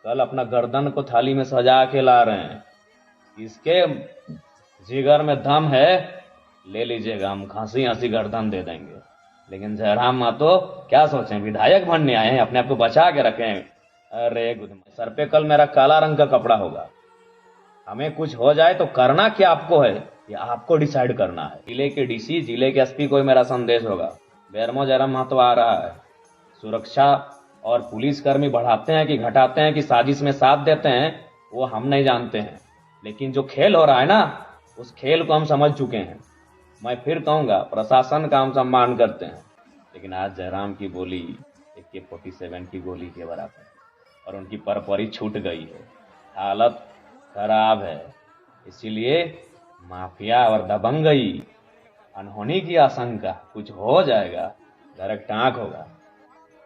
कल अपना गर्दन को थाली में सजा के ला रहे हैं। इसके जिगर में दम है, ले लीजिएगा, हम खांसी हंसी गर्दन दे देंगे। लेकिन जयराम महतो क्या सोचें, विधायक बनने आए हैं, अपने आप को बचा के रखें। अरे सर पे कल मेरा काला रंग का कपड़ा होगा। हमें कुछ हो जाए तो करना क्या आपको है, ये आपको डिसाइड करना है। जिले के डीसी, जिले के एसपी को मेरा संदेश होगा, बेरमो जयराम महतो आ रहा है। सुरक्षा और पुलिसकर्मी बढ़ाते हैं कि घटाते हैं कि साजिश में साथ देते हैं, वो हम नहीं जानते हैं। लेकिन जो खेल हो रहा है ना, उस खेल को हम समझ चुके हैं। मैं फिर कहूंगा, प्रशासन का हम सम्मान करते हैं, लेकिन आज जयराम की बोली AK-47 की गोली के बराबर है और उनकी परपरी छूट गई है। हालत खराब है, इसीलिए माफिया और दबंगई, अनहोनी की आशंका, कुछ हो जाएगा, डायरेक्ट टाँक होगा।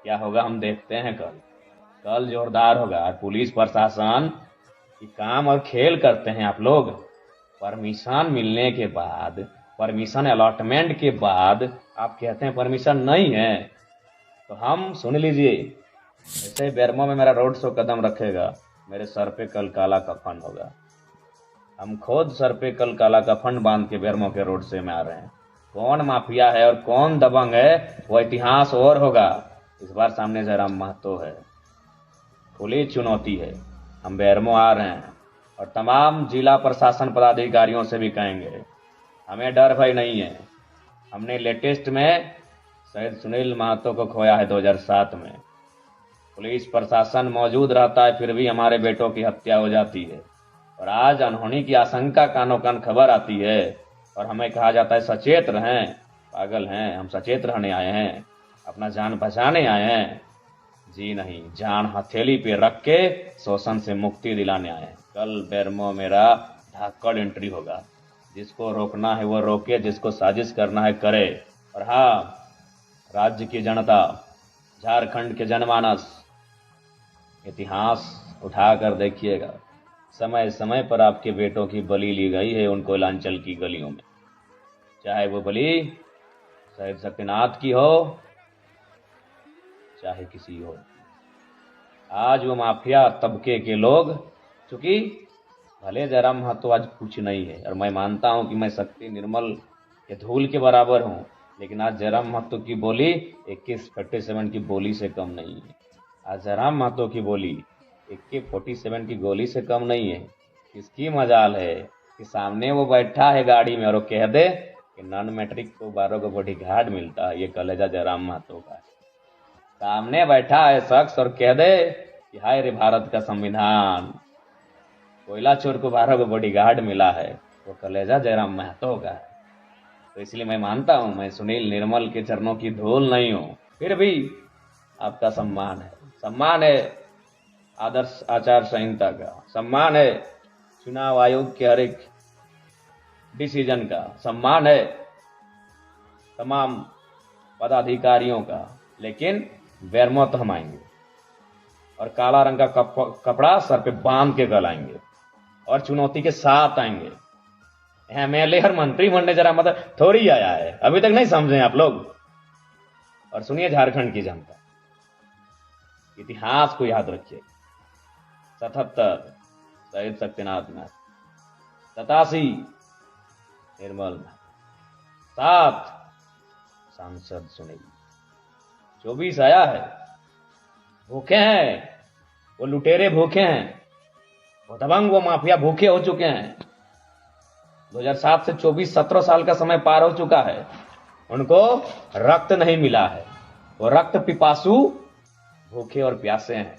क्या होगा हम देखते हैं। कल जोरदार होगा। और पुलिस प्रशासन की काम और खेल करते हैं आप लोग। परमिशन मिलने के बाद, परमिशन अलॉटमेंट के बाद आप कहते हैं परमिशन नहीं है, तो हम सुन लीजिए, ऐसे बेरमो में मेरा रोड शो कदम रखेगा, मेरे सर पे कल काला कफन होगा। हम खुद सर पे कल काला कफन बांध के बेरमो के रोड से में आ रहे हैं। कौन माफिया है और कौन दबंग है, वो इतिहास और होगा। इस बार सामने जयराम महतो है, खुली चुनौती है। हम बेरमो आ रहे हैं और तमाम जिला प्रशासन पदाधिकारियों से भी कहेंगे, हमें डर भय नहीं है। हमने लेटेस्ट में शहीद सुनील महतो को खोया है 2007 में। पुलिस प्रशासन मौजूद रहता है, फिर भी हमारे बेटों की हत्या हो जाती है। और आज अनहोनी की आशंका कानों कान खबर आती है और हमें कहा जाता है सचेत रहें। पागल हैं हम, सचेत रहने आए हैं, अपना जान बचाने आए हैं? जी नहीं, जान हथेली पे रख के शोषण से मुक्ति दिलाने आए हैं। कल बेरमो मेरा धाकड़ एंट्री होगा। जिसको रोकना है वो रोके, जिसको साजिश करना है करे। और हाँ, राज्य की जनता, झारखंड के जनमानस, इतिहास उठाकर देखिएगा, समय समय पर आपके बेटों की बलि ली गई है उन कोयलांचल की गलियों में। चाहे वो बलि शहीद शक्तिनाथ की हो, चाहे किसी हो। आज वो माफिया तबके के लोग, चूंकि भले जयराम महतो आज कुछ नहीं है, और मैं मानता हूं कि मैं शक्ति निर्मल के धूल के बराबर हूं, लेकिन आज जयराम महतो की बोली AK-47 की बोली से कम नहीं है। आज जयराम महतो की बोली AK-47 की गोली से कम नहीं है। किसकी मजाल है कि सामने वो बैठा है गाड़ी में और वो कह दे कि नॉन मैट्रिक को 12 को बॉडी गार्ड मिलता है। ये कलेजा जयराम महतो का है। सामने बैठा है शख्स और कह दे कि हाय रे भारत का संविधान, कोयला चोर को 12 को बॉडीगार्ड मिला है, वो कलेजा जयराम महतो का है। तो इसलिए मैं मानता हूं, मैं सुनील निर्मल के चरणों की धूल नहीं हूं, फिर भी आपका सम्मान है। सम्मान है आदर्श आचार संहिता का, सम्मान है चुनाव आयोग के हर एक डिसीजन का, सम्मान है तमाम पदाधिकारियों का। लेकिन बेरमो तो हम आएंगे और काला रंग का कपड़ा सर पे बांध के कल आएंगे और चुनौती के साथ आएंगे। MLA और मंत्री बनने जरा मतलब थोड़ी आया है, अभी तक नहीं समझे आप लोग। और सुनिए झारखंड की जनता, इतिहास को याद रखिए। 77 शहीद शक्तिनाथ में, 87 निर्मल में, 7 सांसद सुनील, 24 आया है। भूखे हैं वो लुटेरे, भूखे हैं वो दबंग, वो माफिया भूखे हो चुके हैं। 2007 से 24 17 साल का समय पार हो चुका है, उनको रक्त नहीं मिला है। वो रक्त पिपासु, भूखे और प्यासे हैं।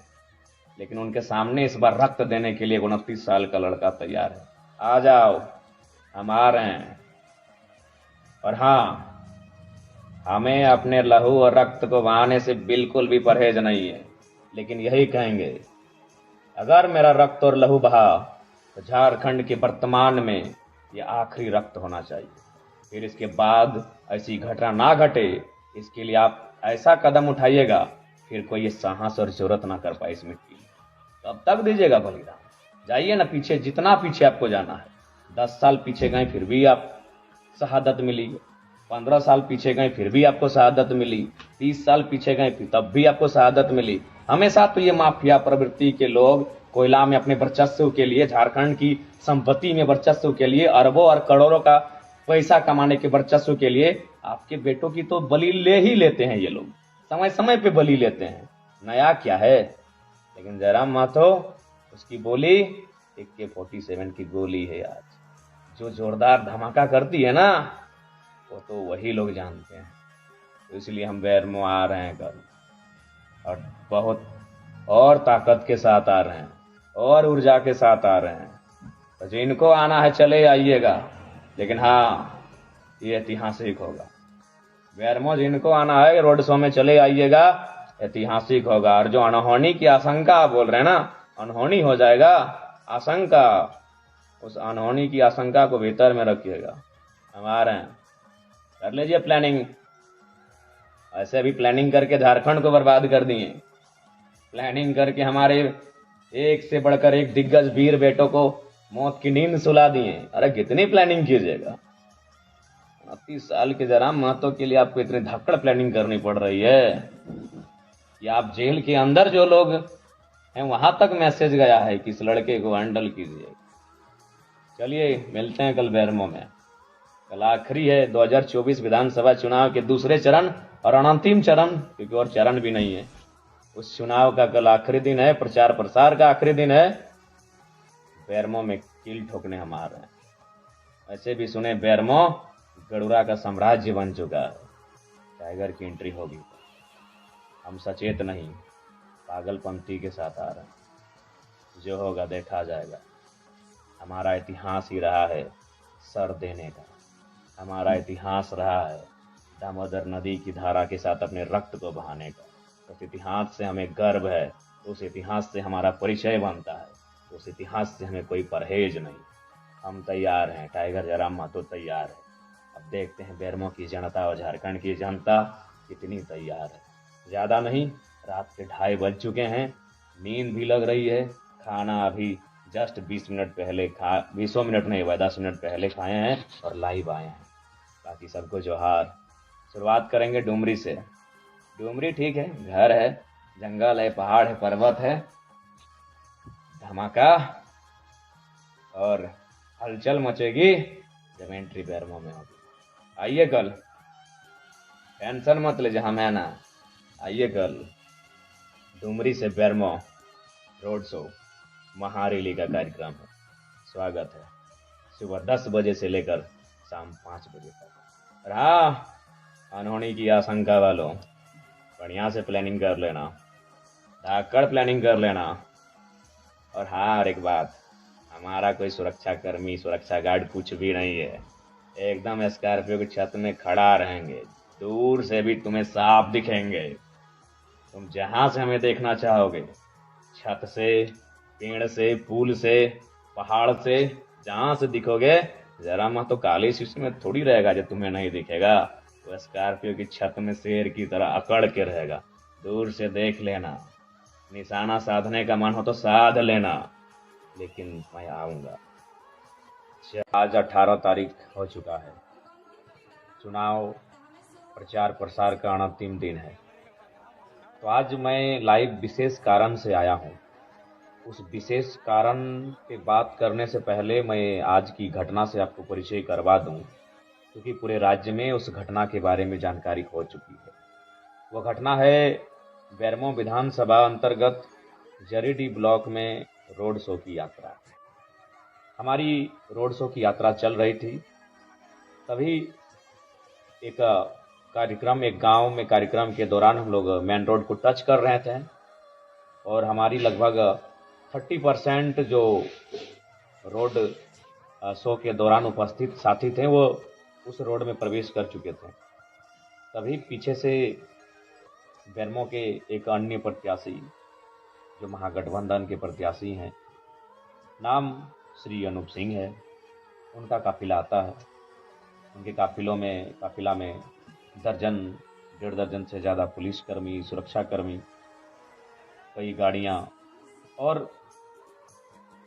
लेकिन उनके सामने इस बार रक्त देने के लिए 29 साल का लड़का तैयार है। आ जाओ, हम आ रहे हैं। और हाँ, हमें अपने लहू और रक्त को बहाने से बिल्कुल भी परहेज नहीं है, लेकिन यही कहेंगे, अगर मेरा रक्त और लहू बहा तो झारखंड के वर्तमान में ये आखिरी रक्त होना चाहिए। फिर इसके बाद ऐसी घटना ना घटे, इसके लिए आप ऐसा कदम उठाइएगा फिर कोई ये साहस और जरूरत ना कर पाए इस मिट्टी में। तब तक दीजिएगा बलिदान, जाइए ना पीछे, जितना पीछे आपको जाना है। 10 साल पीछे गए फिर भी आप शहादत मिली, 15 साल पीछे गए फिर भी आपको शहादत मिली, 30 साल पीछे गए फिर तब भी आपको शहादत मिली। हमेशा तो ये माफिया प्रवृत्ति के लोग कोयला में अपने वर्चस्व के लिए, झारखंड की संपत्ति में वर्चस्व के लिए, अरबों और करोड़ों का पैसा कमाने के वर्चस्व के लिए आपके बेटों की तो बलि ले ही लेते हैं ये लोग, समय समय पे बलि लेते हैं। नया क्या है? लेकिन जयराम माथो, उसकी बोली AK-47 की गोली है आज, जो जोरदार धमाका करती है ना, वो तो वही लोग जानते हैं। तो इसलिए हम बेरमो आ रहे हैं कल, और बहुत और ताकत के साथ आ रहे हैं, और ऊर्जा के साथ आ रहे हैं। तो जिनको आना है चले आइएगा, लेकिन हाँ, ये ऐतिहासिक होगा। बेरमो जिनको आना है रोड शो में चले आइएगा, ऐतिहासिक होगा। और जो अनहोनी की आशंका आप बोल रहे हैं ना, अनहोनी हो जाएगा, आशंका, उस अनहोनी की आशंका को भीतर में रखिएगा। हम आ रहे हैं, कर लीजिए प्लानिंग। ऐसे भी प्लानिंग करके झारखंड को बर्बाद कर दिए, प्लानिंग करके हमारे एक से बढ़कर एक दिग्गज वीर बेटों को मौत की नींद सुला दिए। अरे कितनी प्लानिंग कीजिएगा? 30 साल के जयराम महतो के लिए आपको इतनी धाकड़ प्लानिंग करनी पड़ रही है कि आप जेल के अंदर जो लोग हैं वहां तक मैसेज गया है कि इस लड़के को हैंडल कीजिए। चलिए मिलते हैं कल बेरमो में। कल आखिरी है 2024 विधानसभा चुनाव के दूसरे चरण और अंतिम चरण, क्योंकि और चरण भी नहीं है। उस चुनाव का कल आखिरी दिन है, प्रचार प्रसार का आखिरी दिन है। बेरमो में कील ठोकने हम आ रहे हैं। ऐसे भी सुने बेरमो गड़ुरा का साम्राज्य बन चुका है। टाइगर की एंट्री होगी। हम सचेत नहीं, पागलपंथी के साथ आ रहे हैं। जो होगा देखा जाएगा। हमारा इतिहास ही रहा है सर देने का। हमारा इतिहास रहा है दामोदर नदी की धारा के साथ अपने रक्त को बहाने का। उस इतिहास से हमें गर्व है, उस इतिहास से हमारा परिचय बनता है, उस इतिहास से हमें कोई परहेज नहीं। हम तैयार हैं, टाइगर जयराम महतो तैयार है। अब देखते हैं बेरमो की जनता और झारखंड की जनता कितनी तैयार है। ज़्यादा नहीं, रात के 2:30 बज चुके हैं, नींद भी लग रही है। खाना अभी जस्ट 20 मिनट पहले 20 मिनट नहीं, 10 मिनट पहले खाए हैं और लाइव आए हैं। बाकी सबको जोहार। शुरुआत करेंगे डुमरी से। डुमरी ठीक है, घर है, जंगल है, पहाड़ है, पर्वत है, धमाका और हलचल मचेगी जब एंट्री बेरमो में होगी। आइए कल, टेंशन मत लीजिए, हम है ना। आइए कल डुमरी से बेरमो रोड शो महारैली का कार्यक्रम है। स्वागत है सुबह 10 बजे से लेकर शाम 5 बजे तक। रहा अनहोनी की आशंका वालों, बढ़िया से प्लानिंग कर लेना, धाकड़ प्लानिंग कर लेना। और हाँ, और एक बात, हमारा कोई सुरक्षा कर्मी, सुरक्षा गार्ड कुछ भी नहीं है। एकदम स्कॉर्पियो की छत में खड़ा रहेंगे, दूर से भी तुम्हें साफ दिखेंगे। तुम जहां से हमें देखना चाहोगे, छत से, पेड़ से, पुल से, पहाड़ से, जहां से दिखोगे, जरा मत तो काली शीशे में थोड़ी रहेगा जो तुम्हें नहीं दिखेगा। तो स्कॉर्पियो की छत में शेर की तरह अकड़ के रहेगा। दूर से देख लेना, निशाना साधने का मन हो तो साध लेना, लेकिन मैं आऊंगा। आज 18 तारीख हो चुका है। चुनाव प्रचार प्रसार का अंतिम दिन है। तो आज मैं लाइव विशेष कारण से आया हूँ। उस विशेष कारण पे बात करने से पहले मैं आज की घटना से आपको परिचय करवा दूं, क्योंकि पूरे राज्य में उस घटना के बारे में जानकारी हो चुकी है। वह घटना है बेरमो विधानसभा अंतर्गत जरीडीह ब्लॉक में रोड शो की यात्रा। हमारी रोड शो की यात्रा चल रही थी, तभी एक कार्यक्रम, एक गांव में कार्यक्रम के दौरान हम लोग मेन रोड को टच कर रहे थे और हमारी लगभग 30% जो रोड शो के दौरान उपस्थित साथी थे वो उस रोड में प्रवेश कर चुके थे। तभी पीछे से बेरमो के एक अन्य प्रत्याशी, जो महागठबंधन के प्रत्याशी हैं, नाम श्री अनूप सिंह है, उनका काफिला आता है। उनके काफिला में दर्जन, 1.5 दर्जन से ज़्यादा पुलिसकर्मी, सुरक्षाकर्मी, कई गाड़ियाँ, और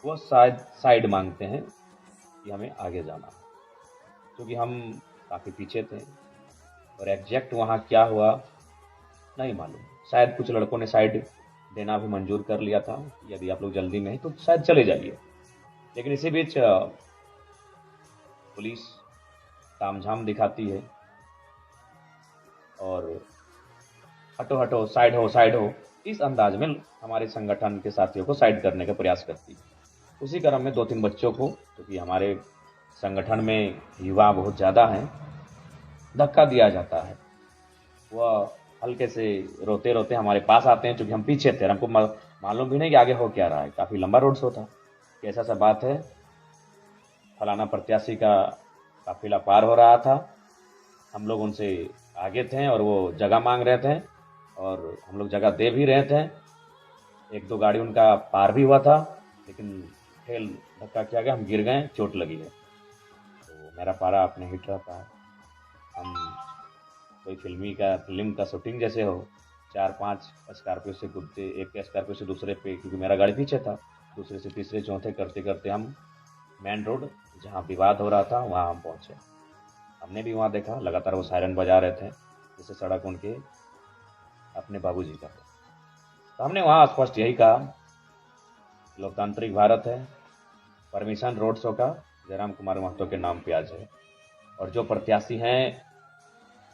वो शायद साइड मांगते हैं कि हमें आगे जाना है, क्योंकि हम काफ़ी पीछे थे। और एग्जैक्ट वहाँ क्या हुआ नहीं मालूम, शायद कुछ लड़कों ने साइड देना भी मंजूर कर लिया था, यदि आप लोग जल्दी में हैं तो शायद चले जाइए। लेकिन इसी बीच पुलिस तामझाम दिखाती है और हटो हटो, साइड हो, इस अंदाज में हमारे संगठन के साथियों को साइड करने का प्रयास करती है। उसी क्रम में 2-3 बच्चों को, क्योंकि हमारे संगठन में युवा बहुत ज़्यादा हैं, धक्का दिया जाता है। वह हल्के से रोते रोते हमारे पास आते हैं, क्योंकि हम पीछे थे और हमको मालूम भी नहीं कि आगे हो क्या रहा है। काफ़ी लंबा रोड शो था कि ऐसा सा बात है, फलाना प्रत्याशी का काफिला पार हो रहा था, हम लोग उनसे आगे थे और वो जगह मांग रहे थे और हम लोग जगह दे भी रहे थे। 1-2 गाड़ी उनका पार भी हुआ था, लेकिन ठेल धक्का किया गया, हम गिर गए, चोट लगी है। तो मेरा पारा अपने हिट रहता है। हम कोई फिल्म का शूटिंग जैसे हो, 4-5 स्कॉर्पियो से कूदते, एक स्कॉर्पियो से दूसरे पे, क्योंकि मेरा गाड़ी पीछे था, दूसरे से तीसरे चौथे करते करते हम मेन रोड जहाँ विवाद हो रहा था वहाँ हम पहुँचे। हमने भी वहाँ देखा, लगातार वो सायरन बजा रहे थे, जैसे सड़क उनके अपने बाबूजी का हो। तो हमने वहाँ स्पष्ट यही कहा, लोकतांत्रिक भारत है, परमिशन रोड शो का जयराम कुमार महतो के नाम पे आज है, और जो प्रत्याशी हैं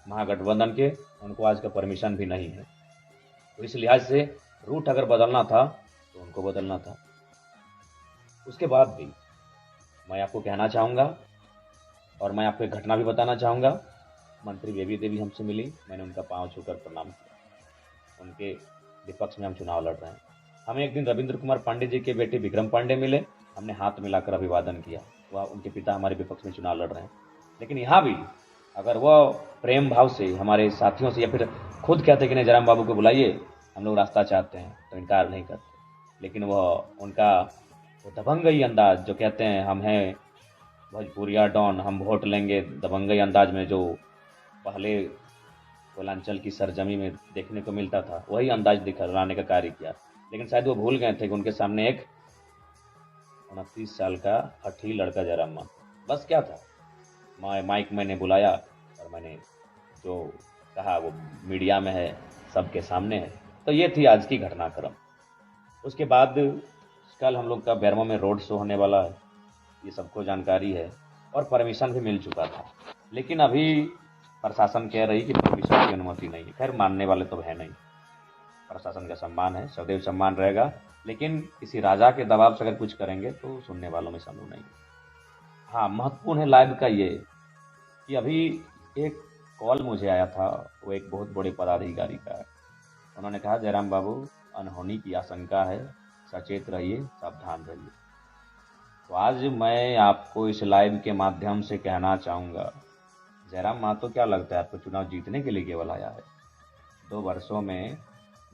महागठबंधन के, उनको आज का परमिशन भी नहीं है। तो इस लिहाज से रूट अगर बदलना था तो उनको बदलना था। उसके बाद भी मैं आपको कहना चाहूँगा और मैं आपको एक घटना भी बताना चाहूँगा। मंत्री बेबी देवी हमसे मिली, मैंने उनका पाँव छूकर प्रणाम किया। उनके विपक्ष में हम चुनाव लड़ रहे हैं। हमें एक दिन रविंद्र कुमार पांडे जी के बेटे विक्रम पांडे मिले, हमने हाथ मिलाकर अभिवादन किया। वह उनके पिता हमारे विपक्ष में चुनाव लड़ रहे हैं। लेकिन यहाँ भी अगर वह प्रेम भाव से हमारे साथियों से, या फिर खुद कहते कि नहीं जयराम बाबू को बुलाइए, हम लोग रास्ता चाहते हैं, तो इनकार नहीं करते। लेकिन वह उनका वो दबंगई अंदाज, जो कहते हैं हम हैं भोजपुरिया डॉन, हम वोट लेंगे, दबंगई अंदाज में जो पहले कोयलांचल की सरजमी में देखने को मिलता था, वही अंदाज दिखलाने का कार्य किया। लेकिन शायद वो भूल गए थे कि उनके सामने एक 29 साल का हठी लड़का जयराम महतो, बस क्या था। माइक मैंने बुलाया और मैंने जो कहा वो मीडिया में है, सबके सामने है। तो ये थी आज की घटनाक्रम। उसके बाद कल हम लोग का बेरमो में रोड शो होने वाला है, ये सबको जानकारी है और परमिशन भी मिल चुका था। लेकिन अभी प्रशासन कह रही कि परमिशन की अनुमति नहीं है। खैर, मानने वाले तो है नहीं, प्रशासन का सम्मान है, सदैव सम्मान रहेगा। लेकिन किसी राजा के दबाव से अगर कुछ करेंगे तो सुनने वालों में समूह नहीं। हाँ, महत्वपूर्ण है लाइव का ये कि अभी एक कॉल मुझे आया था, वो एक बहुत बड़े पदाधिकारी का है। उन्होंने कहा जयराम बाबू, अनहोनी की आशंका है, सचेत रहिए, सावधान रहिए। तो आज मैं आपको इस लाइव के माध्यम से कहना चाहूँगा, जयराम महतो क्या लगता है आपको चुनाव जीतने के लिए केवल आया है? 2 वर्षों में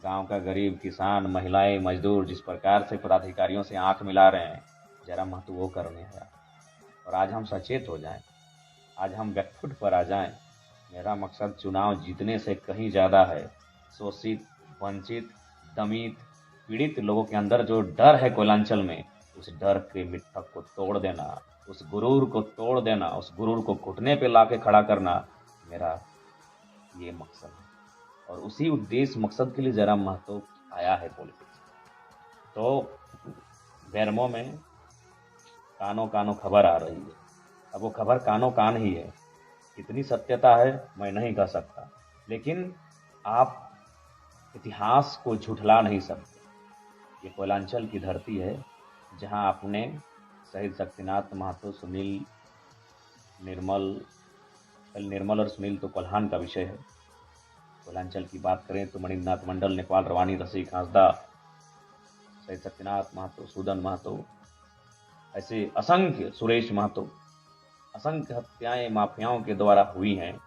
गांव का गरीब किसान, महिलाएं, मजदूर जिस प्रकार से पदाधिकारियों से आंख मिला रहे हैं, जयराम महतो वो करने हैं। और आज हम सचेत हो जाएं, आज हम बैकफुट पर आ जाएं। मेरा मकसद चुनाव जीतने से कहीं ज़्यादा है। शोषित, वंचित, दमित, पीड़ित लोगों के अंदर जो डर है कोयलांचल में, उस डर के मिट्ठक को तोड़ देना, उस गुरूर को तोड़ देना, उस गुरूर को घुटने पे ला के खड़ा करना, मेरा ये मकसद है। और उसी उद्देश्य मकसद के लिए जयराम महतो आया है पॉलिटिक्स। तो बेरमो में कानों कानों खबर आ रही है। अब वो खबर कानों कान ही है, कितनी सत्यता है मैं नहीं कह सकता, लेकिन आप इतिहास को झुठला नहीं सकते। ये कोयलांचल की धरती है जहां आपने शहीद शक्तिनाथ महतो, निर्मल और सुनील तो कोल्हान का विषय है। कोयलांचल की बात करें तो मणिनाथ मंडल, नेपाल रवानी, रसिक हांसदा, शहीद शक्तिनाथ महतो, सूदन महतो, ऐसे असंख्य, सुरेश महतो, असंख्य हत्याएं माफियाओं के द्वारा हुई हैं।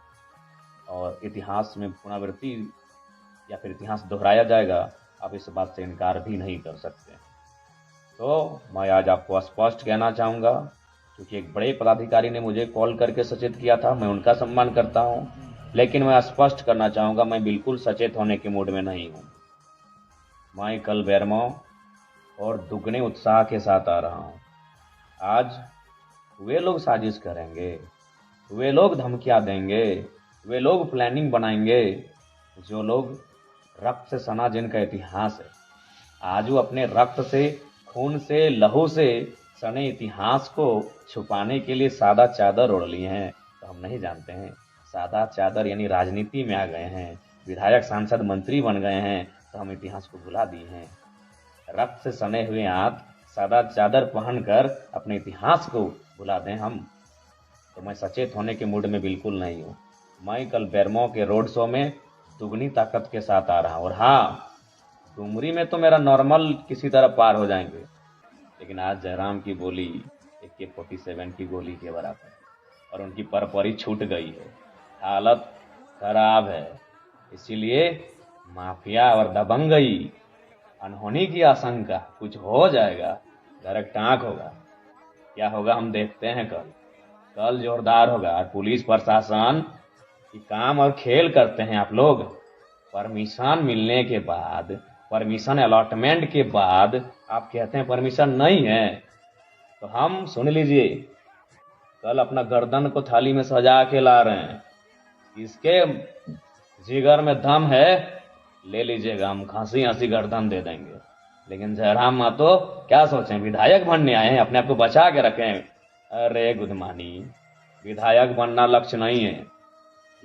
और इतिहास में पुनरावृत्ति या फिर इतिहास दोहराया जाएगा, आप इस बात से इनकार भी नहीं कर सकते। तो मैं आज आपको स्पष्ट कहना चाहूँगा, क्योंकि एक बड़े पदाधिकारी ने मुझे कॉल करके सचेत किया था, मैं उनका सम्मान करता हूँ, लेकिन मैं स्पष्ट करना चाहूँगा मैं बिल्कुल सचेत होने के मूड में नहीं हूँ। मैं कल बेरमो और दुगने उत्साह के साथ आ रहा हूँ। आज वे लोग साजिश करेंगे, वे लोग धमकियाँ देंगे, वे लोग प्लानिंग बनाएंगे, जो लोग रक्त से सना जिनका इतिहास है, आज वो अपने रक्त से, खून से, लहू से सने इतिहास को छुपाने के लिए सादा चादर ओढ़ लिए हैं। तो हम नहीं जानते हैं, सादा चादर यानी राजनीति में आ गए हैं, विधायक, सांसद, मंत्री बन गए हैं, तो हम इतिहास को भुला दिए हैं। रक्त से सने हुए हाथ सादा चादर पहनकर अपने इतिहास को भुला दें हम, तो मैं सचेत होने के मूड में बिल्कुल नहीं हूँ। मैं कल बेरमो के रोड शो में दुगनी ताकत के साथ आ रहा हूँ, और हाँ, डुमरी में तो मेरा नॉर्मल किसी तरह पार हो जाएंगे, लेकिन आज जयराम की बोली AK-47 की गोली के बराबर, और उनकी परपरी छूट गई है, हालत खराब है। इसीलिए माफिया और दबंगई, अनहोनी की आशंका, कुछ हो जाएगा, गरक टाँक होगा। क्या होगा हम देखते हैं कल जोरदार होगा। और पुलिस प्रशासन की काम और खेल करते हैं आप लोग। परमिशन मिलने के बाद, परमिशन अलॉटमेंट के बाद आप कहते हैं परमिशन नहीं है, तो हम सुन लीजिए, कल अपना गर्दन को थाली में सजा के ला रहे हैं। इसके जिगर में दम है, ले लीजिएगा, हम खांसी हंसी गर्दन दे देंगे। लेकिन जयराम मातो क्या सोचें, विधायक बनने आए हैं, अपने आप को बचा के रखें। अरे गुदमानी, विधायक बनना लक्ष्य नहीं है,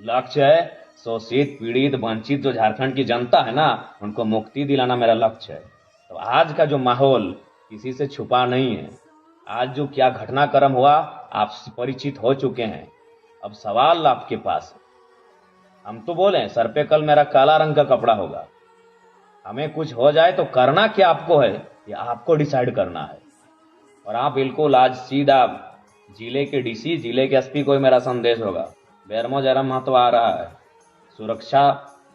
लक्ष्य है शोषित, पीड़ित, वंचित जो झारखंड की जनता है ना, उनको मुक्ति दिलाना मेरा लक्ष्य है। तो आज का जो माहौल किसी से छुपा नहीं है। आज जो क्या घटनाक्रम हुआ आप परिचित हो चुके हैं। अब सवाल आपके पास है, हम तो बोले सर पे कल मेरा काला रंग का कपड़ा होगा, हमें कुछ हो जाए तो करना क्या आपको है, ये आपको डिसाइड करना है। और आप बिल्कुल आज सीधा जिले के DC, जिले के SP को मेरा संदेश होगा, बेरमो जयराम महतो आ रहा है। सुरक्षा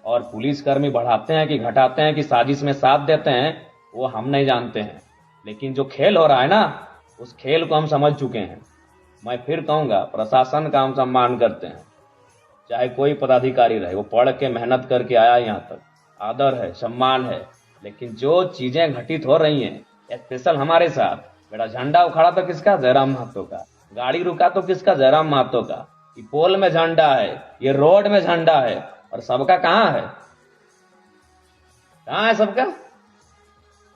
और पुलिसकर्मी बढ़ाते हैं कि घटाते हैं कि साजिश में साथ देते हैं, वो हम नहीं जानते हैं, लेकिन जो खेल हो रहा है ना, उस खेल को हम समझ चुके हैं। मैं फिर कहूँगा, प्रशासन का हम सम्मान करते हैं, चाहे कोई पदाधिकारी रहे, वो पढ़ के मेहनत करके आया यहाँ तक, आदर है, सम्मान है। लेकिन जो चीजें घटित हो रही हैं, स्पेशल हमारे साथ, मेरा झंडा उखाड़ा तो किसका, जयराम महतो का, गाड़ी रुका तो किसका, जयराम महतो का, ये पोल में झंडा है, ये रोड में झंडा है, और सबका कहाँ है, कहाँ है सबका?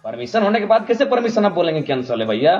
परमिशन होने के बाद कैसे परमिशन आप बोलेंगे कैंसल है भैया?